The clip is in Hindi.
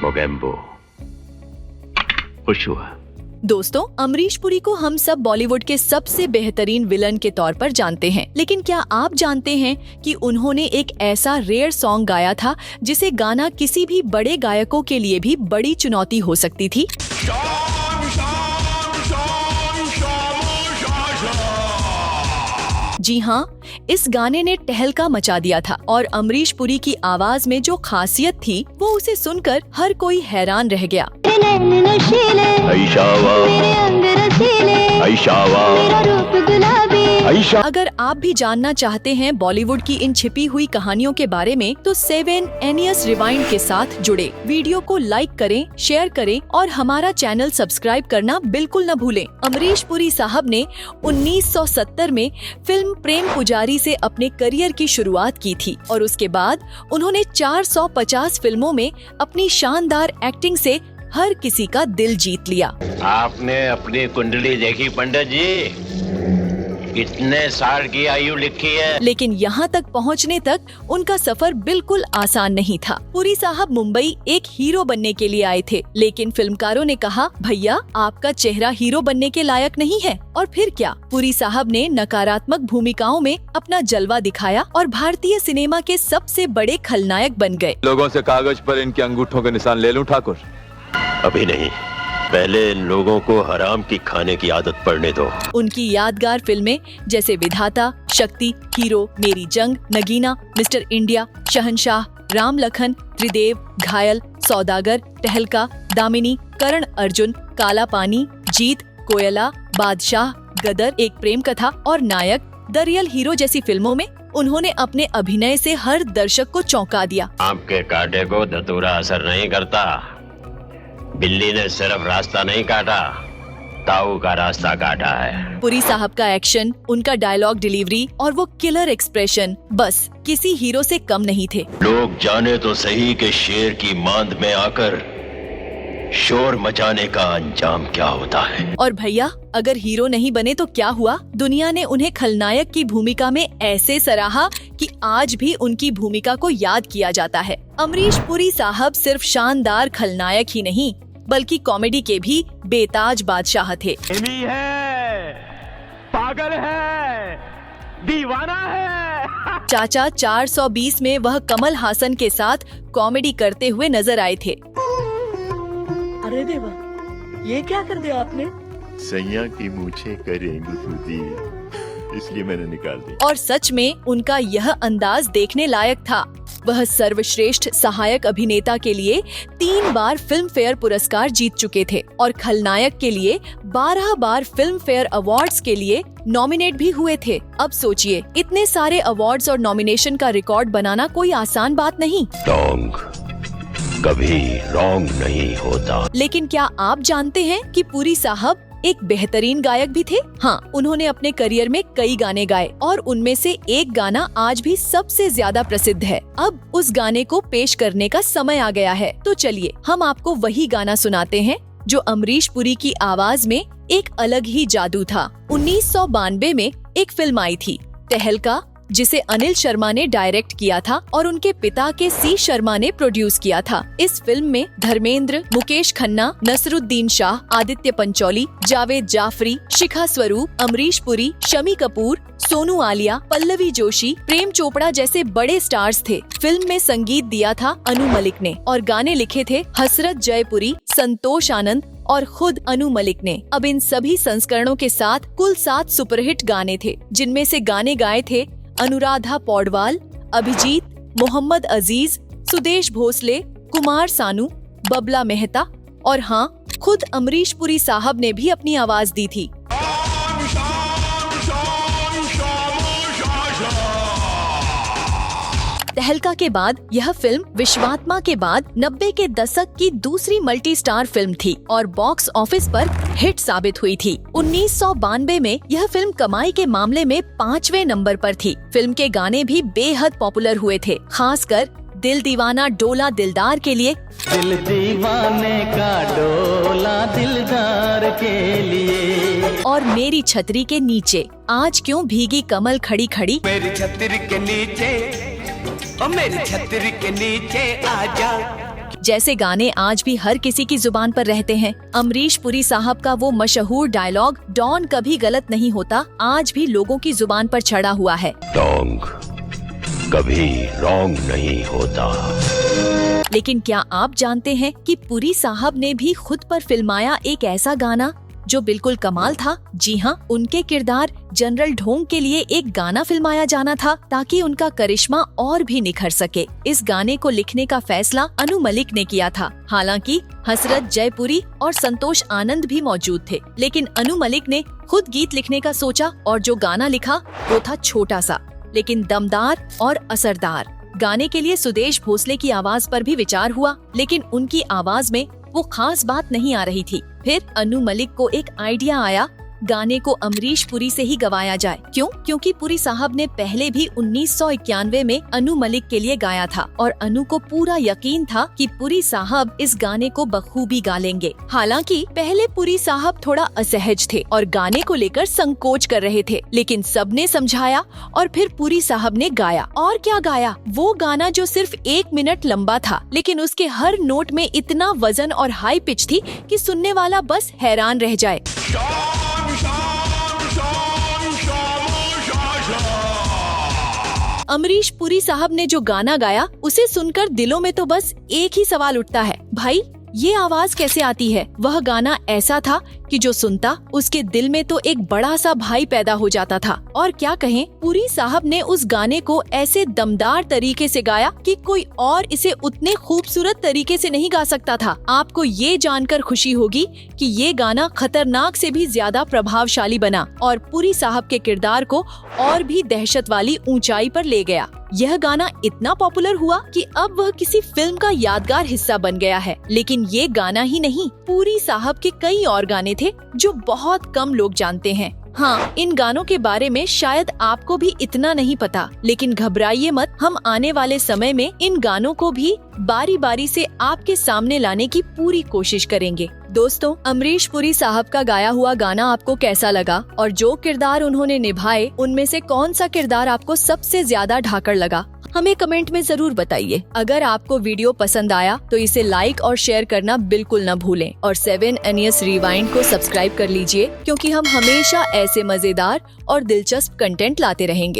मोगेम्बो। खुश हुआ। दोस्तों, अमरीश पुरी को हम सब बॉलीवुड के सबसे बेहतरीन विलन के तौर पर जानते हैं, लेकिन क्या आप जानते हैं कि उन्होंने एक ऐसा रेयर सॉन्ग गाया था जिसे गाना किसी भी बड़े गायकों के लिए भी बड़ी चुनौती हो सकती थी। जी हाँ, इस गाने ने टहलका मचा दिया था और अमरीश पुरी की आवाज में जो खासियत थी वो उसे सुनकर हर कोई हैरान रह गया। अगर आप भी जानना चाहते हैं बॉलीवुड की इन छिपी हुई कहानियों के बारे में तो 7 एनियस रिवाइंड के साथ जुड़े। वीडियो को लाइक करें, शेयर करें और हमारा चैनल सब्सक्राइब करना बिल्कुल न भूलें। अमरीश पुरी साहब ने 1970 में फिल्म प्रेम पुजारी से अपने करियर की शुरुआत की थी और उसके बाद उन्होंने 450 फिल्मों में अपनी शानदार एक्टिंग से हर किसी का दिल जीत लिया। आपने अपनी कुंडली देखी पंडित जी? कितने साल की आयु लिखी है? लेकिन यहाँ तक पहुँचने तक उनका सफर बिल्कुल आसान नहीं था। पुरी साहब मुंबई एक हीरो बनने के लिए आए थे, लेकिन फिल्मकारों ने कहा, भैया आपका चेहरा हीरो बनने के लायक नहीं है। और फिर क्या, पुरी साहब ने नकारात्मक भूमिकाओं में अपना जलवा दिखाया और भारतीय सिनेमा के सबसे बड़े खलनायक बन गए। लोगों से कागज पर इनके अंगूठों के निशान ले लूं ठाकुर? अभी नहीं, पहले इन लोगों को हराम की खाने की आदत पड़ने दो। उनकी यादगार फिल्में जैसे विधाता, शक्ति, हीरो, मेरी जंग, नगीना, मिस्टर इंडिया, शहंशाह, राम लखन, त्रिदेव, घायल, सौदागर, टहलका, दामिनी, करण अर्जुन, काला पानी, जीत, कोयला, बादशाह, गदर, एक प्रेम कथा और नायक, द रियल हीरो जैसी फिल्मों में उन्होंने अपने अभिनय से हर दर्शक को चौंका दिया। आपके कांटे को धतूरा असर नहीं करता। बिल्ली ने सिर्फ रास्ता नहीं काटा, ताऊ का रास्ता काटा है। पुरी साहब का एक्शन, उनका डायलॉग डिलीवरी और वो किलर एक्सप्रेशन बस किसी हीरो से कम नहीं थे। लोग जाने तो सही के शेर की मांद में आकर शोर मचाने का अंजाम क्या होता है। और भैया, अगर हीरो नहीं बने तो क्या हुआ? दुनिया ने उन्हें खलनायक की भूमिका में ऐसे सराहा कि आज भी उनकी भूमिका को याद किया जाता है। अमरीश पुरी साहब सिर्फ शानदार खलनायक ही नहीं बल्कि कॉमेडी के भी बेताज बादशाह थे। है, पागल है, दीवाना है। चाचा 420 में वह कमल हासन के साथ कॉमेडी करते हुए नजर आए थे। अरे देवा, ये क्या कर दिया आपने? सैया की मूछें करें गुदगुदी, इसलिए मैंने निकाल दी। और सच में उनका यह अंदाज देखने लायक था। वह सर्वश्रेष्ठ सहायक अभिनेता के लिए 3 बार फिल्म फेयर पुरस्कार जीत चुके थे और खलनायक के लिए 12 बार फिल्म फेयर अवार्ड्स के लिए नॉमिनेट भी हुए थे। अब सोचिए, इतने सारे अवार्ड्स और नॉमिनेशन का रिकॉर्ड बनाना कोई आसान बात नहीं। कभी रॉन्ग नहीं होता। लेकिन क्या आप जानते हैं कि पुरी साहब एक बेहतरीन गायक भी थे? हाँ, उन्होंने अपने करियर में कई गाने गाए और उनमें से एक गाना आज भी सबसे ज्यादा प्रसिद्ध है। अब उस गाने को पेश करने का समय आ गया है, तो चलिए हम आपको वही गाना सुनाते हैं जो अमरीश पुरी की आवाज में एक अलग ही जादू था। 1992 में एक फिल्म आई थी, टहलका, जिसे अनिल शर्मा ने डायरेक्ट किया था और उनके पिता के सी शर्मा ने प्रोड्यूस किया था। इस फिल्म में धर्मेंद्र, मुकेश खन्ना, नसरुद्दीन शाह, आदित्य पंचोली, जावेद जाफरी, शिखा स्वरूप, अमरीश पुरी, शमी कपूर, सोनू आलिया, पल्लवी जोशी, प्रेम चोपड़ा जैसे बड़े स्टार्स थे। फिल्म में संगीत दिया था अनु मलिक ने और गाने लिखे थे हसरत जयपुरी, संतोष आनंद और खुद अनु मलिक ने। अब इन सभी संस्करणों के साथ कुल 7 सुपरहिट गाने थे, जिनमें से गाने गाए थे अनुराधा पौडवाल, अभिजीत, मोहम्मद अजीज, सुदेश भोसले, कुमार सानू, बबला मेहता और हाँ, खुद अमरीश पुरी साहब ने भी अपनी आवाज दी थी। तहलका के बाद यह फिल्म विश्वात्मा के बाद 90 के दशक की दूसरी मल्टी स्टार फिल्म थी और बॉक्स ऑफिस पर हिट साबित हुई थी। 1992 में यह फिल्म कमाई के मामले में 5वें नंबर पर थी। फिल्म के गाने भी बेहद पॉपुलर हुए थे, खासकर दिल दीवाना डोला दिलदार के लिए। दिल दीवाने का डोला दिलदार के लिए और मेरी छतरी के नीचे, आज क्यों भीगी कमल खड़ी खड़ी। मेरी छतरी के नीचे, ओ मेरी छतरी के नीचे आजा। जैसे गाने आज भी हर किसी की जुबान पर रहते हैं। अमरीश पुरी साहब का वो मशहूर डायलॉग डॉन कभी गलत नहीं होता आज भी लोगों की जुबान पर चढ़ा हुआ है। डोंग कभी रॉन्ग नहीं होता। लेकिन क्या आप जानते हैं कि पुरी साहब ने भी खुद पर फिल्माया एक ऐसा गाना जो बिल्कुल कमाल था? जी हाँ, उनके किरदार जनरल ढोंग के लिए एक गाना फिल्माया जाना था ताकि उनका करिश्मा और भी निखर सके। इस गाने को लिखने का फैसला अनु मलिक ने किया था। हालांकि हसरत जयपुरी और संतोष आनंद भी मौजूद थे, लेकिन अनु मलिक ने खुद गीत लिखने का सोचा और जो गाना लिखा वो था छोटा सा लेकिन दमदार और असरदार। गाने के लिए सुदेश भोसले की आवाज पर भी विचार हुआ, लेकिन उनकी आवाज में वो खास बात नहीं आ रही थी। फिर अनु मलिक को एक आइडिया आया, गाने को अमरीश पुरी से ही गवाया जाए। क्यों? क्योंकि पुरी साहब ने पहले भी 1991 में अनु मलिक के लिए गाया था और अनु को पूरा यकीन था कि पुरी साहब इस गाने को बखूबी गा लेंगे। हालांकि पहले पुरी साहब थोड़ा असहज थे और गाने को लेकर संकोच कर रहे थे, लेकिन सबने समझाया और फिर पुरी साहब ने गाया। और क्या गाया? वो गाना जो सिर्फ 1 मिनट लंबा था, लेकिन उसके हर नोट में इतना वजन और हाई पिच थी कि सुनने वाला बस हैरान रह जाए। अमरीश पुरी साहब ने जो गाना गाया उसे सुनकर दिलों में तो बस एक ही सवाल उठता है, भाई ये आवाज कैसे आती है? वह गाना ऐसा था कि जो सुनता उसके दिल में तो एक बड़ा सा भाई पैदा हो जाता था। और क्या कहें, पुरी साहब ने उस गाने को ऐसे दमदार तरीके से गाया कि कोई और इसे उतने खूबसूरत तरीके से नहीं गा सकता था। आपको ये जानकर खुशी होगी कि ये गाना खतरनाक से भी ज्यादा प्रभावशाली बना और पुरी साहब के किरदार को और भी दहशत वाली ऊंचाई पर ले गया। यह गाना इतना पॉपुलर हुआ कि अब वह किसी फिल्म का यादगार हिस्सा बन गया है। लेकिन ये गाना ही नहीं, पुरी साहब के कई और गाने थे जो बहुत कम लोग जानते हैं। हाँ, इन गानों के बारे में शायद आपको भी इतना नहीं पता, लेकिन घबराइए मत, हम आने वाले समय में इन गानों को भी बारी बारी से आपके सामने लाने की पूरी कोशिश करेंगे। दोस्तों, अमरीश पुरी साहब का गाया हुआ गाना आपको कैसा लगा और जो किरदार उन्होंने निभाए उनमें से कौन सा किरदार आपको सबसे ज्यादा ढाकर लगा? हमें कमेंट में जरूर बताइए। अगर आपको वीडियो पसंद आया तो इसे लाइक और शेयर करना बिल्कुल न भूलें और 7 NES Rewind को सब्सक्राइब कर लीजिए, क्योंकि हम हमेशा ऐसे मजेदार और दिलचस्प कंटेंट लाते रहेंगे।